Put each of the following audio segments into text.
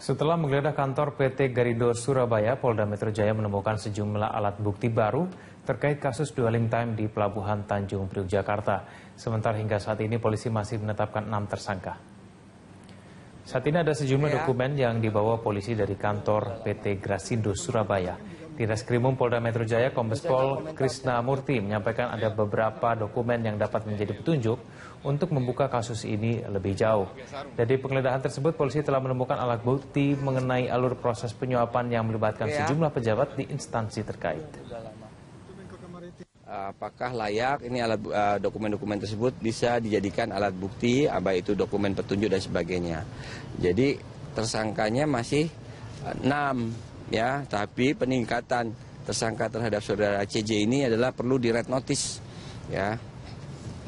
Setelah menggeledah kantor PT Garindo Surabaya, Polda Metro Jaya menemukan sejumlah alat bukti baru terkait kasus dwelling time di Pelabuhan Tanjung Priok, Jakarta. Sementara hingga saat ini polisi masih menetapkan 6 tersangka. Saat ini ada sejumlah dokumen yang dibawa polisi dari kantor PT Grasindo Surabaya. Di Reskrimum Polda Metro Jaya, Kombes Pol Krisna Murti menyampaikan ada beberapa dokumen yang dapat menjadi petunjuk untuk membuka kasus ini lebih jauh. Dari penggeledahan tersebut, polisi telah menemukan alat bukti mengenai alur proses penyuapan yang melibatkan sejumlah pejabat di instansi terkait. Apakah layak ini alat dokumen-dokumen tersebut bisa dijadikan alat bukti, baik itu dokumen petunjuk dan sebagainya. Jadi tersangkanya masih 6 ya, tapi peningkatan tersangka terhadap saudara CJ ini adalah perlu di red notice ya.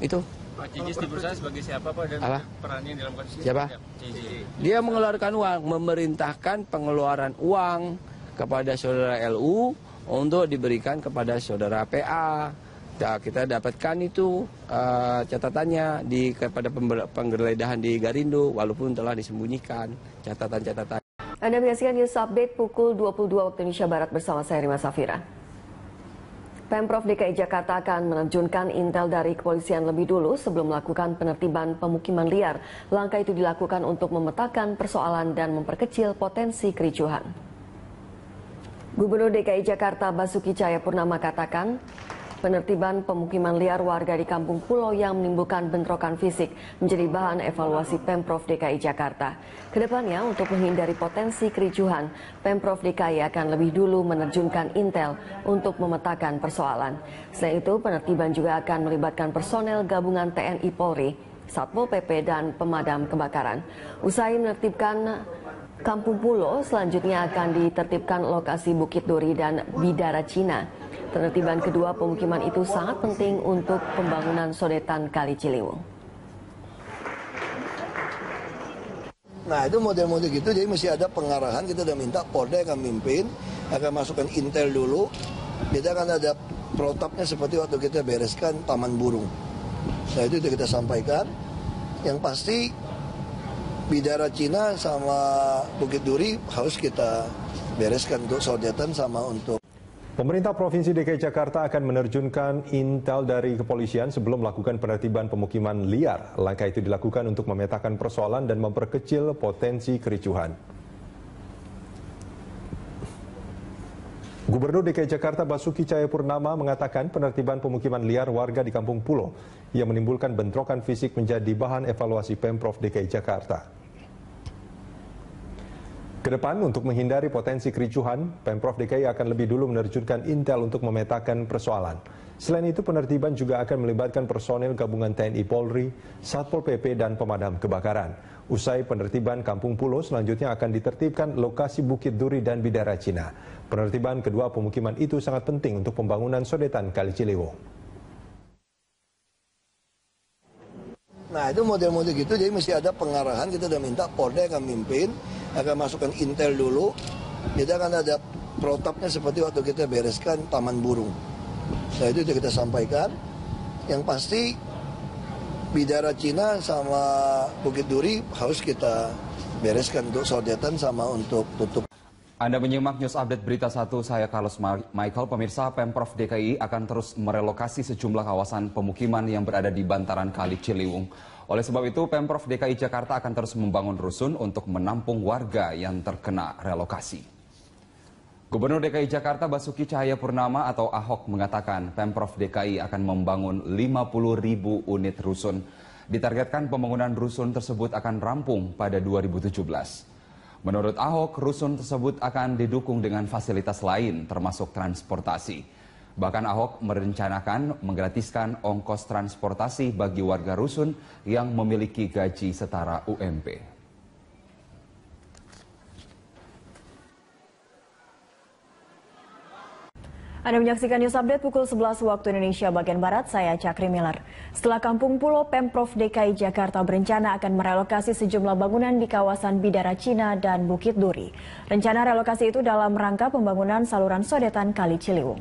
Itu. Pak CJ di perusahaan sebagai siapa Pak dan perannya dalam kasus ini? Siapa? CJ. Dia mengeluarkan uang, memerintahkan pengeluaran uang kepada saudara LU untuk diberikan kepada saudara PA. Nah, kita dapatkan itu catatannya kepada penggeledahan di Garindo, walaupun telah disembunyikan catatan-catatan. Anda menyaksikan News Update pukul 22 waktu Indonesia Barat bersama saya Rima Safira. Pemprov DKI Jakarta akan menerjunkan intel dari kepolisian lebih dulu sebelum melakukan penertiban pemukiman liar. Langkah itu dilakukan untuk memetakan persoalan dan memperkecil potensi kericuhan. Gubernur DKI Jakarta Basuki Cahayapurnama katakan, penertiban pemukiman liar warga di Kampung Pulau yang menimbulkan bentrokan fisik menjadi bahan evaluasi Pemprov DKI Jakarta. Kedepannya, untuk menghindari potensi kericuhan, Pemprov DKI akan lebih dulu menerjunkan intel untuk memetakan persoalan. Selain itu, penertiban juga akan melibatkan personel gabungan TNI Polri, Satpol PP, dan pemadam kebakaran. Usai menertibkan Kampung Pulau, selanjutnya akan ditertibkan lokasi Bukit Duri dan Bidara Cina. Penertiban kedua pemukiman itu sangat penting untuk pembangunan sodetan Kali Ciliwung. Nah, itu model-model gitu, jadi mesti ada pengarahan. Kita udah minta Polda akan mimpin, akan masukkan intel dulu. Kita akan ada protapnya seperti waktu kita bereskan Taman Burung. Nah, itu kita sampaikan. Yang pasti Bidara Cina sama Bukit Duri harus kita bereskan untuk sodetan sama untuk. Pemerintah Provinsi DKI Jakarta akan menerjunkan intel dari kepolisian sebelum melakukan penertiban pemukiman liar. Langkah itu dilakukan untuk memetakan persoalan dan memperkecil potensi kericuhan. Gubernur DKI Jakarta Basuki Cahayapurnama mengatakan penertiban pemukiman liar warga di Kampung Pulau yang menimbulkan bentrokan fisik menjadi bahan evaluasi Pemprov DKI Jakarta. Kedepan, untuk menghindari potensi kericuhan, Pemprov DKI akan lebih dulu menerjunkan intel untuk memetakan persoalan. Selain itu, penertiban juga akan melibatkan personel gabungan TNI Polri, Satpol PP, dan pemadam kebakaran. Usai penertiban Kampung Pulau, selanjutnya akan ditertibkan lokasi Bukit Duri dan Bidara Cina. Penertiban kedua pemukiman itu sangat penting untuk pembangunan sodetan Kali Ciliwung. Nah, itu model-model gitu, jadi mesti ada pengarahan. Kita udah minta Polda akan mimpin, akan masukkan intel dulu. Kita akan ada protapnya seperti waktu kita bereskan Taman Burung. Nah, itu kita sampaikan. Yang pasti Bidara Cina sama Bukit Duri harus kita bereskan untuk sodetan sama untuk tutup. Anda menyimak News Update Berita 1, saya Carlos Michael. Pemirsa, Pemprov DKI akan terus merelokasi sejumlah kawasan pemukiman yang berada di bantaran Kali Ciliwung. Oleh sebab itu, Pemprov DKI Jakarta akan terus membangun rusun untuk menampung warga yang terkena relokasi. Gubernur DKI Jakarta Basuki Cahayapurnama atau Ahok mengatakan Pemprov DKI akan membangun 50.000 unit rusun. Ditargetkan pembangunan rusun tersebut akan rampung pada 2017. Menurut Ahok, rusun tersebut akan didukung dengan fasilitas lain termasuk transportasi. Bahkan Ahok merencanakan menggratiskan ongkos transportasi bagi warga rusun yang memiliki gaji setara UMP. Anda menyaksikan News Update pukul 11 waktu Indonesia bagian Barat, saya Cakri Miller. Setelah Kampung Pulau, Pemprov DKI Jakarta berencana akan merelokasi sejumlah bangunan di kawasan Bidara Cina dan Bukit Duri. Rencana relokasi itu dalam rangka pembangunan saluran sodetan Kali Ciliwung.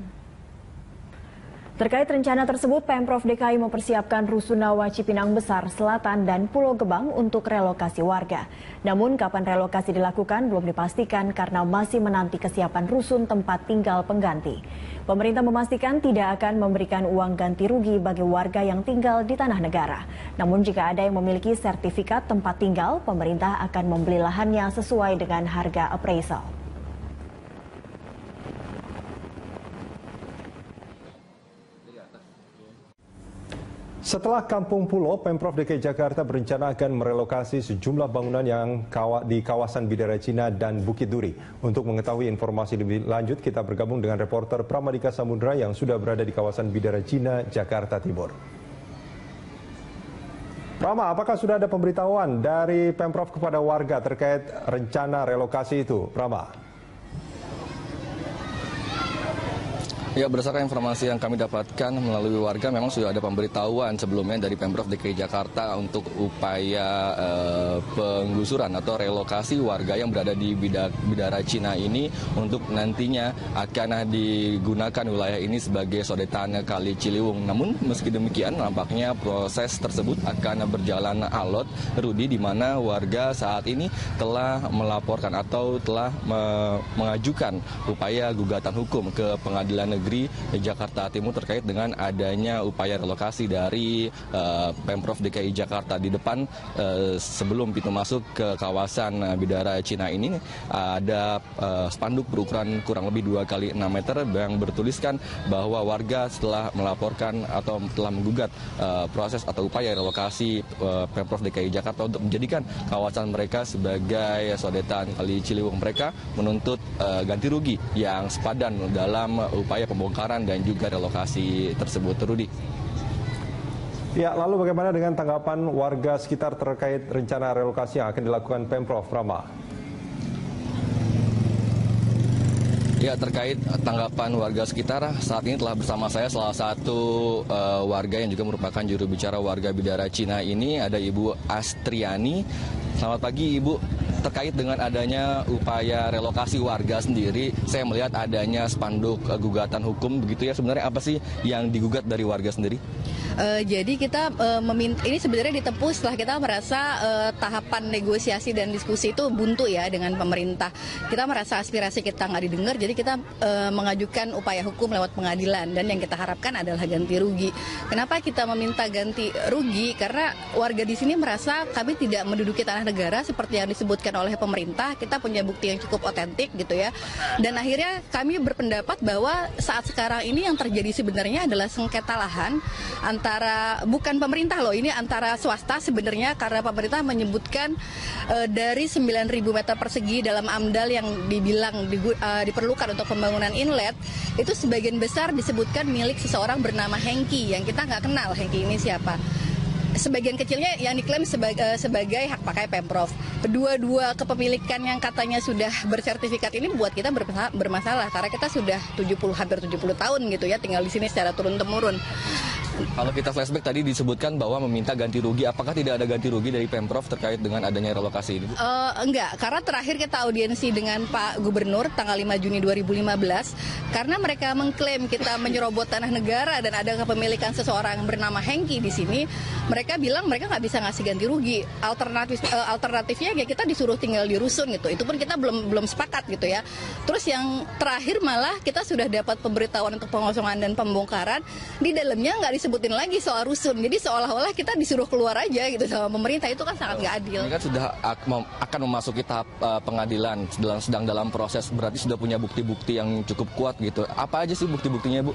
Terkait rencana tersebut, Pemprov DKI mempersiapkan Rusunawa Cipinang Besar Selatan dan Pulau Gebang untuk relokasi warga. Namun kapan relokasi dilakukan belum dipastikan karena masih menanti kesiapan rusun tempat tinggal pengganti. Pemerintah memastikan tidak akan memberikan uang ganti rugi bagi warga yang tinggal di tanah negara. Namun jika ada yang memiliki sertifikat tempat tinggal, pemerintah akan membeli lahannya sesuai dengan harga appraisal. Setelah Kampung Pulo, Pemprov DKI Jakarta berencana akan merelokasi sejumlah bangunan yang di kawasan Bidara Cina dan Bukit Duri. Untuk mengetahui informasi lebih lanjut, kita bergabung dengan reporter Pramadika Samudra yang sudah berada di kawasan Bidara Cina, Jakarta Timur. Prama, apakah sudah ada pemberitahuan dari Pemprov kepada warga terkait rencana relokasi itu? Prama. Ya, berdasarkan informasi yang kami dapatkan melalui warga, memang sudah ada pemberitahuan sebelumnya dari Pemprov DKI Jakarta untuk upaya penggusuran atau relokasi warga yang berada di Bidara Cina ini untuk nantinya akan digunakan wilayah ini sebagai sodetan Kali Ciliwung. Namun meski demikian, nampaknya proses tersebut akan berjalan alot, Rudi, di mana warga saat ini telah melaporkan atau telah mengajukan upaya gugatan hukum ke Pengadilan Negeri Jakarta Timur terkait dengan adanya upaya relokasi dari Pemprov DKI Jakarta. Di depan sebelum pintu masuk ke kawasan Bidara Cina ini ada spanduk berukuran kurang lebih 2 kali 6 meter yang bertuliskan bahwa warga setelah melaporkan atau telah menggugat proses atau upaya relokasi Pemprov DKI Jakarta untuk menjadikan kawasan mereka sebagai sodetan Kali Ciliwung, mereka menuntut ganti rugi yang sepadan dalam upaya pembongkaran dan juga relokasi tersebut, Rudi. Ya, lalu bagaimana dengan tanggapan warga sekitar terkait rencana relokasi yang akan dilakukan Pemprov, Rama? Ya, terkait tanggapan warga sekitar, saat ini telah bersama saya salah satu warga yang juga merupakan juru bicara warga Bidara Cina ini, ada Ibu Astriani. Selamat pagi, Ibu. Terkait dengan adanya upaya relokasi warga sendiri, saya melihat adanya spanduk gugatan hukum, begitu ya. Sebenarnya apa sih yang digugat dari warga sendiri? Jadi kita meminta, ini sebenarnya ditempuh setelah kita merasa tahapan negosiasi dan diskusi itu buntu ya dengan pemerintah. Kita merasa aspirasi kita nggak didengar, jadi kita mengajukan upaya hukum lewat pengadilan, dan yang kita harapkan adalah ganti rugi. Kenapa kita meminta ganti rugi? Karena warga di sini merasa kami tidak menduduki tanah negara seperti yang disebutkan oleh pemerintah. Kita punya bukti yang cukup otentik gitu ya. Dan akhirnya kami berpendapat bahwa saat sekarang ini yang terjadi sebenarnya adalah sengketa lahan antara, bukan pemerintah loh, ini antara swasta sebenarnya, karena pemerintah menyebutkan dari 9.000 meter persegi dalam AMDAL yang dibilang diperlukan untuk pembangunan inlet, itu sebagian besar disebutkan milik seseorang bernama Hengki, yang kita nggak kenal Hengki ini siapa. Sebagian kecilnya yang diklaim sebagai hak pakai Pemprov. Dua kepemilikan yang katanya sudah bersertifikat ini buat kita bermasalah, karena kita sudah hampir 70 tahun gitu ya tinggal di sini secara turun-temurun. Kalau kita flashback tadi disebutkan bahwa meminta ganti rugi, apakah tidak ada ganti rugi dari Pemprov terkait dengan adanya relokasi ini? Enggak, karena terakhir kita audiensi dengan Pak Gubernur tanggal 5 Juni 2015, karena mereka mengklaim kita menyerobot tanah negara dan ada kepemilikan seseorang yang bernama Hengki di sini, mereka bilang mereka nggak bisa ngasih ganti rugi. Alternatifnya ya kita disuruh tinggal di rusun gitu. Itu pun kita belum sepakat gitu ya. Terus yang terakhir malah kita sudah dapat pemberitahuan untuk pengosongan dan pembongkaran, di dalamnya nggak disebutin lagi soal rusun. Jadi seolah-olah kita disuruh keluar aja gitu sama pemerintah. Itu kan sangat nggak adil. Ini kan sudah akan memasuki tahap pengadilan, sedang dalam proses, berarti sudah punya bukti-bukti yang cukup kuat gitu. Apa aja sih bukti-buktinya, Bu?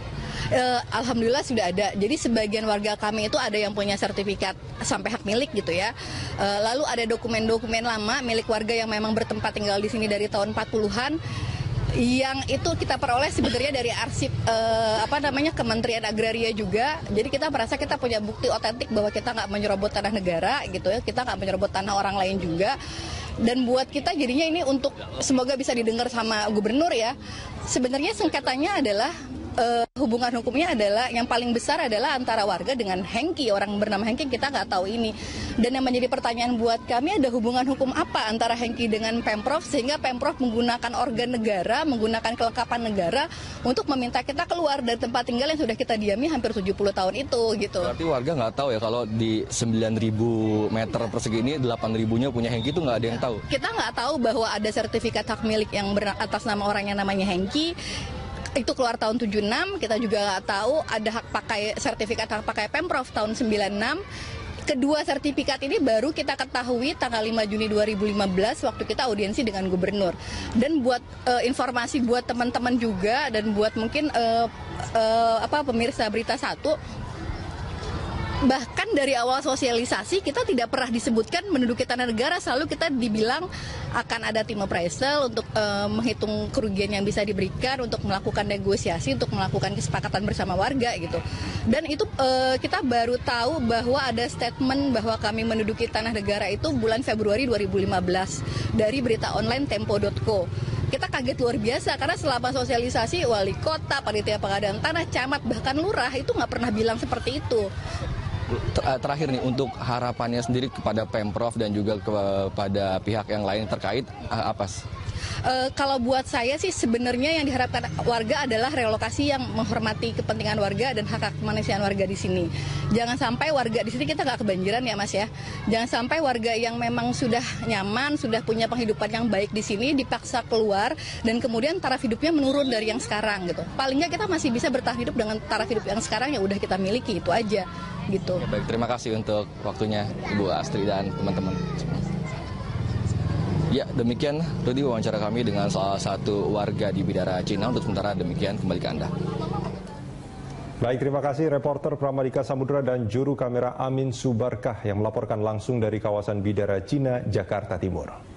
Alhamdulillah sudah ada. Jadi sebagian warga kami itu ada yang punya sertifikat sampai hak milik gitu ya. Lalu ada dokumen-dokumen lama milik warga yang memang bertempat tinggal di sini dari tahun 40-an. Yang itu kita peroleh sebenarnya dari arsip Kementerian Agraria juga. Jadi kita merasa kita punya bukti otentik bahwa kita nggak menyerobot tanah negara gitu ya, kita nggak menyerobot tanah orang lain juga. Dan buat kita jadinya ini untuk semoga bisa didengar sama gubernur ya. Sebenarnya sengketanya adalah hubungan hukumnya adalah yang paling besar adalah antara warga dengan Hengki, orang bernama Hengki, kita nggak tahu ini. Dan yang menjadi pertanyaan buat kami, ada hubungan hukum apa antara Hengki dengan Pemprov sehingga Pemprov menggunakan organ negara, menggunakan kelengkapan negara untuk meminta kita keluar dari tempat tinggal yang sudah kita diami hampir 70 tahun itu gitu. Berarti warga nggak tahu ya kalau di 9.000 meter persegi ini 8.000-nya punya Hengki, itu nggak ada yang tahu? Kita nggak tahu bahwa ada sertifikat hak milik yang atas nama orang yang namanya Hengki. Itu keluar tahun 76, kita juga nggak tahu ada hak pakai sertifikat hak pakai Pemprov tahun 96. Kedua sertifikat ini baru kita ketahui tanggal 5 Juni 2015 waktu kita audiensi dengan gubernur. Dan buat informasi buat teman-teman juga dan buat mungkin pemirsa Berita 1, bahkan dari awal sosialisasi kita tidak pernah disebutkan menduduki tanah negara, selalu kita dibilang akan ada tim appraisal untuk menghitung kerugian yang bisa diberikan, untuk melakukan negosiasi, untuk melakukan kesepakatan bersama warga gitu. Dan itu kita baru tahu bahwa ada statement bahwa kami menduduki tanah negara itu bulan Februari 2015 dari berita online tempo.co. Kita kaget luar biasa karena selama sosialisasi wali kota, panitia pengadaan tanah, camat, bahkan lurah itu nggak pernah bilang seperti itu. Terakhir nih, untuk harapannya sendiri kepada Pemprov dan juga kepada pihak yang lain terkait apa? Kalau buat saya sih sebenarnya yang diharapkan warga adalah relokasi yang menghormati kepentingan warga dan hak kemanusiaan warga di sini. Jangan sampai warga di sini kita nggak kebanjiran ya Mas ya. Jangan sampai warga yang memang sudah nyaman, sudah punya penghidupan yang baik di sini dipaksa keluar dan kemudian taraf hidupnya menurun dari yang sekarang gitu. Paling nggak kita masih bisa bertahan hidup dengan taraf hidup yang sekarang yang udah kita miliki, itu aja gitu. Ya, baik, terima kasih untuk waktunya Ibu Astri dan teman-teman. Ya, demikian Rudi wawancara kami dengan salah satu warga di Bidara Cina. Untuk sementara demikian, kembali ke Anda. Baik, terima kasih reporter Pramadika Samudra dan juru kamera Amin Subarkah yang melaporkan langsung dari kawasan Bidara Cina, Jakarta Timur.